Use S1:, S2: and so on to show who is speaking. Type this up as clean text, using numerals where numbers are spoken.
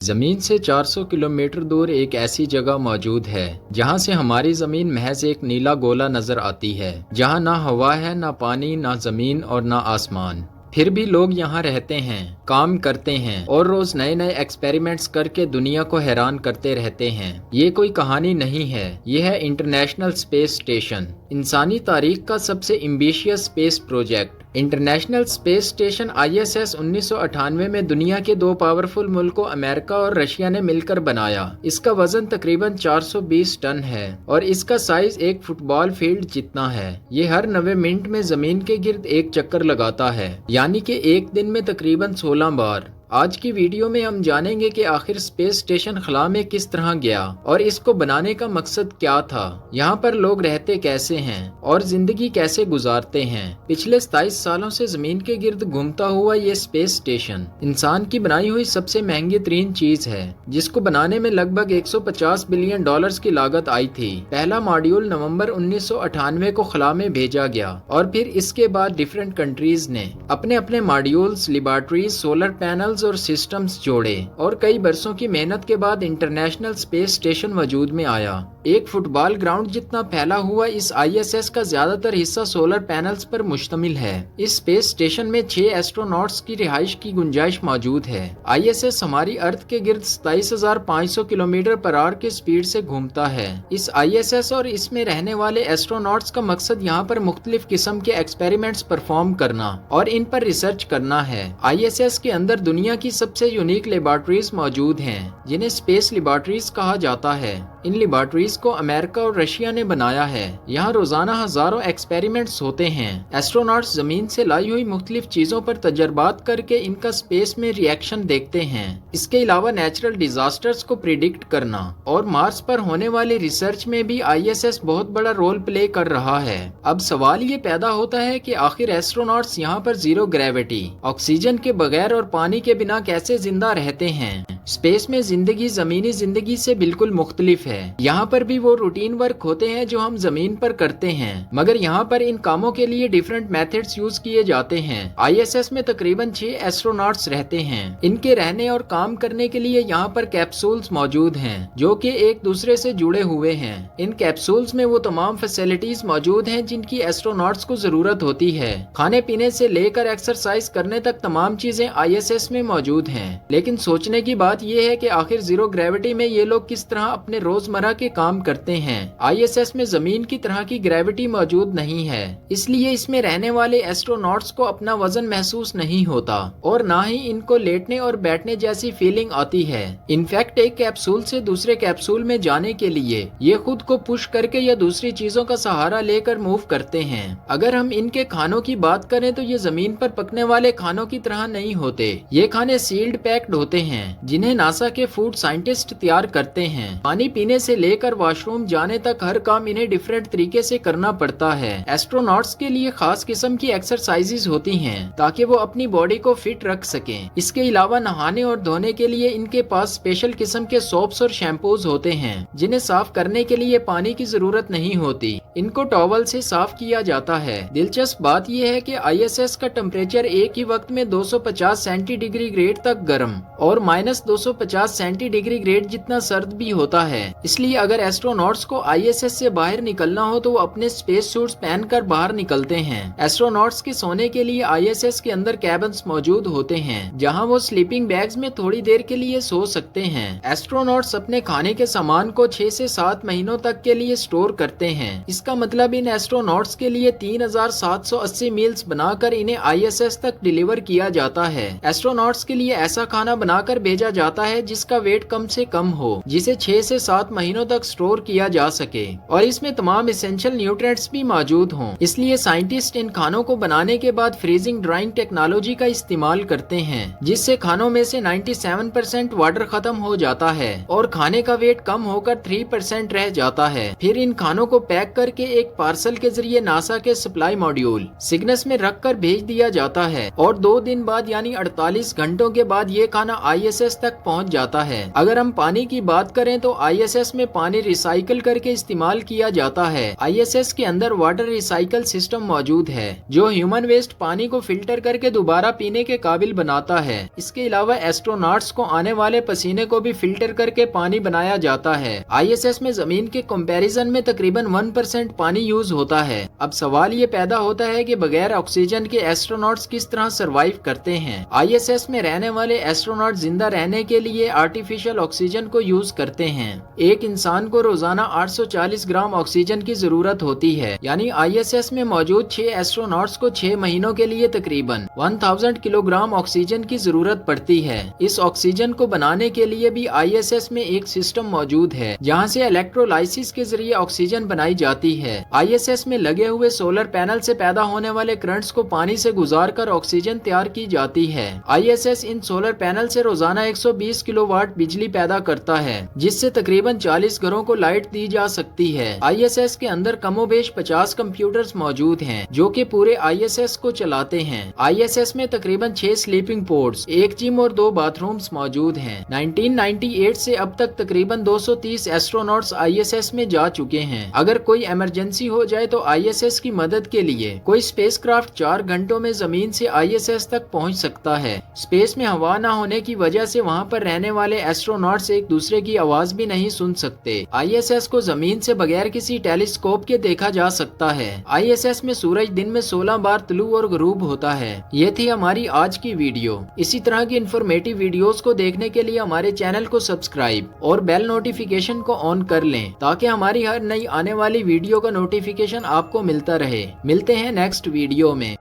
S1: زمین سے 400 کلومیٹر دور ایک ایسی جگہ موجود ہے جہاں سے ہماری زمین محض ایک نیلا گولا نظر آتی ہے، جہاں نہ ہوا ہے، نہ پانی، نہ زمین اور نہ آسمان۔ پھر بھی لوگ یہاں رہتے ہیں، کام کرتے ہیں اور روز نئے نئے ایکسپیریمنٹس کر کے دنیا کو حیران کرتے رہتے ہیں۔ یہ کوئی کہانی نہیں ہے، یہ ہے انٹرنیشنل اسپیس اسٹیشن، انسانی تاریخ کا سب سے ambitious space project. International space station ISS 1998 میں دنیا کے دو پاورفل ملکوں امریکہ اور رشیا نے مل کر بنایا۔ اس کا وزن تقریباً 420 ٹن ہے اور اس کا سائز ایک فٹ بال فیلڈ جتنا ہے۔ یہ ہر 90 منٹ میں زمین کے گرد ایک چکر لگاتا ہے، یعنی کہ ایک دن میں تقریباً 16 بار۔ آج کی ویڈیو میں ہم جانیں گے کہ آخر اسپیس اسٹیشن خلا میں کس طرح گیا اور اس کو بنانے کا مقصد کیا تھا، یہاں پر لوگ رہتے کیسے ہیں اور زندگی کیسے گزارتے ہیں۔ پچھلے 27 سالوں سے زمین کے گرد گھومتا ہوا یہ اسپیس اسٹیشن انسان کی بنائی ہوئی سب سے مہنگی ترین چیز ہے، جس کو بنانے میں لگ بھگ $150 بلین کی لاگت آئی تھی۔ پہلا ماڈیول نومبر 1998 کو خلا میں بھیجا گیا اور پھر اس کے بعد ڈیفرنٹ کنٹریز نے اپنے اپنے ماڈیولز، لیبارٹریز، سولر پینلز اور سسٹمز جوڑے اور کئی برسوں کی محنت کے بعد انٹرنیشنل اسپیس اسٹیشن وجود میں آیا۔ ایک فٹ بال گراؤنڈ جتنا پھیلا ہوا اس ISS کا زیادہ تر حصہ سولر پینلز پر مشتمل ہے۔ اس اسپیس اسٹیشن میں 6 ایسٹروناٹس کی رہائش کی گنجائش موجود ہے۔ ISS ہماری ارتھ کے گرد 27,500 کلومیٹر پر آور کی سپیڈ سے گھومتا ہے۔ اس ISS اور اس میں رہنے والے ایسٹروناٹس کا مقصد یہاں پر مختلف قسم کے ایکسپیریمنٹس پرفارم کرنا اور ان پر ریسرچ کرنا ہے۔ ISS کے اندر دنیا کی سب سے یونیک لیبارٹریز موجود ہیں، جنہیں اسپیس لیبارٹریز کہا جاتا ہے۔ ان لیبارٹریز کو امریکہ اور رشیا نے بنایا ہے۔ یہاں روزانہ ہزاروں ایکسپیریمنٹس ہوتے ہیں۔ ایسٹروناٹس زمین سے لائی ہوئی مختلف چیزوں پر تجربات کر کے ان کا اسپیس میں ری ایکشن دیکھتے ہیں۔ اس کے علاوہ نیچرل ڈیزاسٹرز کو پریڈکٹ کرنا اور مارس پر ہونے والی ریسرچ میں بھی ISS بہت بڑا رول پلے کر رہا ہے۔ اب سوال یہ پیدا ہوتا ہے کہ آخر ایسٹروناٹس یہاں پر زیرو گریوٹی، آکسیجن کے بغیر اور پانی کے بنا کیسے زندہ رہتے ہیں؟ اسپیس میں زندگی زمینی زندگی سے بالکل مختلف ہے۔ یہاں پر بھی وہ روٹین ورک ہوتے ہیں جو ہم زمین پر کرتے ہیں، مگر یہاں پر ان کاموں کے لیے ڈیفرنٹ میتھڈز یوز کیے جاتے ہیں۔ ISS میں تقریباً 6 ایسٹروناٹس رہتے ہیں۔ ان کے رہنے اور کام کرنے کے لیے یہاں پر کیپسولز موجود ہیں جو کہ ایک دوسرے سے جڑے ہوئے ہیں۔ ان کیپسولز میں وہ تمام فیسلٹیز موجود ہیں جن کی ایسٹروناٹس کو ضرورت ہوتی ہے۔ کھانے پینے سے لے کر ایکسرسائز کرنے تک تمام چیزیں ISS میں موجود ہیں۔ لیکن سوچنے کی بات یہ ہے کہ آخر زیرو گریوٹی میں یہ لوگ کس طرح اپنے روزمرہ کے کام کرتے ہیں۔ ISS میں زمین کی طرح کی گریوٹی موجود نہیں ہے، اس لیے اس میں رہنے والے ایسٹروناٹس کو اپنا وزن محسوس نہیں ہوتا اور نہ ہی ان کو لیٹنے اور بیٹھنے جیسی فیلنگ آتی ہے۔ انفیکٹ ایک کیپسول سے دوسرے کیپسول میں جانے کے لیے یہ خود کو پش کر کے یا دوسری چیزوں کا سہارا لے کر موو کرتے ہیں۔ اگر ہم ان کے کھانوں کی بات کریں تو یہ زمین پر پکنے والے کھانوں کی طرح نہیں ہوتے۔ یہ کھانے سیلڈ پیکڈ ہوتے ہیں جنہیں ناسا کے فوڈ سائنٹسٹ تیار کرتے ہیں۔ پانی پینے سے لے کر واش روم جانے تک ہر کام انہیں ڈیفرنٹ طریقے سے کرنا پڑتا ہے۔ ایسٹروناٹس کے لیے خاص قسم کی ایکسرسائزز ہوتی ہیں تاکہ وہ اپنی باڈی کو فٹ رکھ سکیں۔ اس کے علاوہ نہانے اور دھونے کے لیے ان کے پاس اسپیشل قسم کے سوپس اور شیمپوز ہوتے ہیں جنہیں صاف کرنے کے لیے پانی کی ضرورت نہیں ہوتی۔ ان کو ٹاول سے صاف کیا جاتا ہے۔ دلچسپ بات یہ ہے کہ ISS کا ٹمپریچر ایک ہی وقت میں 250 سینٹی ڈگری گریڈ تک گرم اور -250 سینٹی ڈگری گریڈ جتنا سرد بھی ہوتا ہے۔ اس لیے اگر ایسٹروناٹس کو ISS سے باہر نکلنا ہو تو وہ اپنے اسپیس سوٹس پہن کر باہر نکلتے ہیں۔ ایسٹروناٹس کے سونے کے لیے ISS کے اندر کیبنز موجود ہوتے ہیں جہاں وہ سلیپنگ بیگز میں تھوڑی دیر کے لیے سو سکتے ہیں۔ ایسٹروناٹس اپنے کھانے کے سامان کو 6 سے 7 مہینوں تک کے لیے سٹور کرتے ہیں۔ اس کا مطلب ان ایسٹروناٹس کے لیے 3780 میلز بنا کر انہیں ISS تک ڈیلیور کیا جاتا ہے۔ ایسٹروناٹس کے لیے ایسا کھانا بنا کر بھیجا جاتا ہے جس کا ویٹ کم سے کم ہو، جسے 6 سے 7 مہینوں تک سٹور کیا جا سکے اور اس میں تمام اسینشل نیوٹرینٹس بھی موجود ہوں۔ اس لیے سائنٹسٹ ان کھانوں کو بنانے کے بعد فریزنگ ڈرائنگ ٹیکنالوجی کا استعمال کرتے ہیں، جس سے کھانوں میں سے 97% واٹر ختم ہو جاتا ہے اور کھانے کا ویٹ کم ہو کر 3% رہ جاتا ہے۔ پھر ان کھانوں کو پیک کر کے ایک پارسل کے ذریعے ناسا کے سپلائی ماڈیول سگنس میں رکھ کر بھیج دیا جاتا ہے اور 2 دن بعد یعنی 48 گھنٹوں کے بعد یہ کھانا ISS تک تک پہنچ جاتا ہے۔ اگر ہم پانی کی بات کریں تو ISS میں پانی ریسائیکل کر کے استعمال کیا جاتا ہے۔ ISS کے اندر واٹر ریسائیکل سسٹم موجود ہے جو ہیومن ویسٹ پانی کو فلٹر کر کے دوبارہ پینے کے قابل بناتا ہے۔ اس کے علاوہ ایسٹروناٹس کو آنے والے پسینے کو بھی فلٹر کر کے پانی بنایا جاتا ہے۔ ISS میں زمین کے کمپیریزن میں تقریباً 1% پانی یوز ہوتا ہے۔ اب سوال یہ پیدا ہوتا ہے کہ بغیر آکسیجن کے ایسٹروناٹس کس طرح سروائیو کرتے ہیں۔ ISS میں رہنے والے ایسٹروناٹ زندہ رہنے کے لیے آرٹیفیشل آکسیجن کو یوز کرتے ہیں۔ ایک انسان کو روزانہ 840 گرام آکسیجن کی ضرورت ہوتی ہے، یعنی ISS میں موجود 6 ایسٹروناٹس کو 6 مہینوں کے لیے تقریباً 1000 کلو گرام آکسیجن کی ضرورت پڑتی ہے۔ اس آکسیجن کو بنانے کے لیے بھی ISS میں ایک سسٹم موجود ہے جہاں سے الیکٹرولائسس کے ذریعے آکسیجن بنائی جاتی ہے۔ ISS میں لگے ہوئے سولر پینل سے پیدا ہونے والے کرنٹس کو پانی سے گزار کر آکسیجن تیار کی جاتی ہے۔ ISS ان سولر پینل سے روزانہ 120 کلو واٹ بجلی پیدا کرتا ہے جس سے تقریباً 40 گھروں کو لائٹ دی جا سکتی ہے۔ ISS کے اندر کم و بیش 50 کمپیوٹرز موجود ہیں جو کہ پورے ISS کو چلاتے ہیں۔ ISS میں تقریباً 6 سلیپنگ پورٹس، 1 جم اور 2 باتھ رومز موجود ہیں۔ 1998 سے اب تک تقریباً 230 ایسٹروناٹس ISS میں جا چکے ہیں۔ اگر کوئی ایمرجنسی ہو جائے تو ISS کی مدد کے لیے کوئی اسپیس کرافٹ 4 گھنٹوں میں زمین سے ISS تک پہنچ سکتا ہے۔ اسپیس میں ہوا نہ ہونے کی وجہ سے وہاں پر رہنے والے ایسٹروناٹس ایک دوسرے کی آواز بھی نہیں سن سکتے۔ ISS کو زمین سے بغیر کسی ٹیلیسکوپ کے دیکھا جا سکتا ہے۔ ISS میں سورج دن میں 16 بار طلوع اور غروب ہوتا ہے۔ یہ تھی ہماری آج کی ویڈیو۔ اسی طرح کی انفارمیٹیو ویڈیوز کو دیکھنے کے لیے ہمارے چینل کو سبسکرائب اور بیل نوٹیفیکیشن کو آن کر لیں تاکہ ہماری ہر نئی آنے والی ویڈیو کا نوٹیفیکیشن آپ کو ملتا رہے۔ ملتے ہیں نیکسٹ ویڈیو میں۔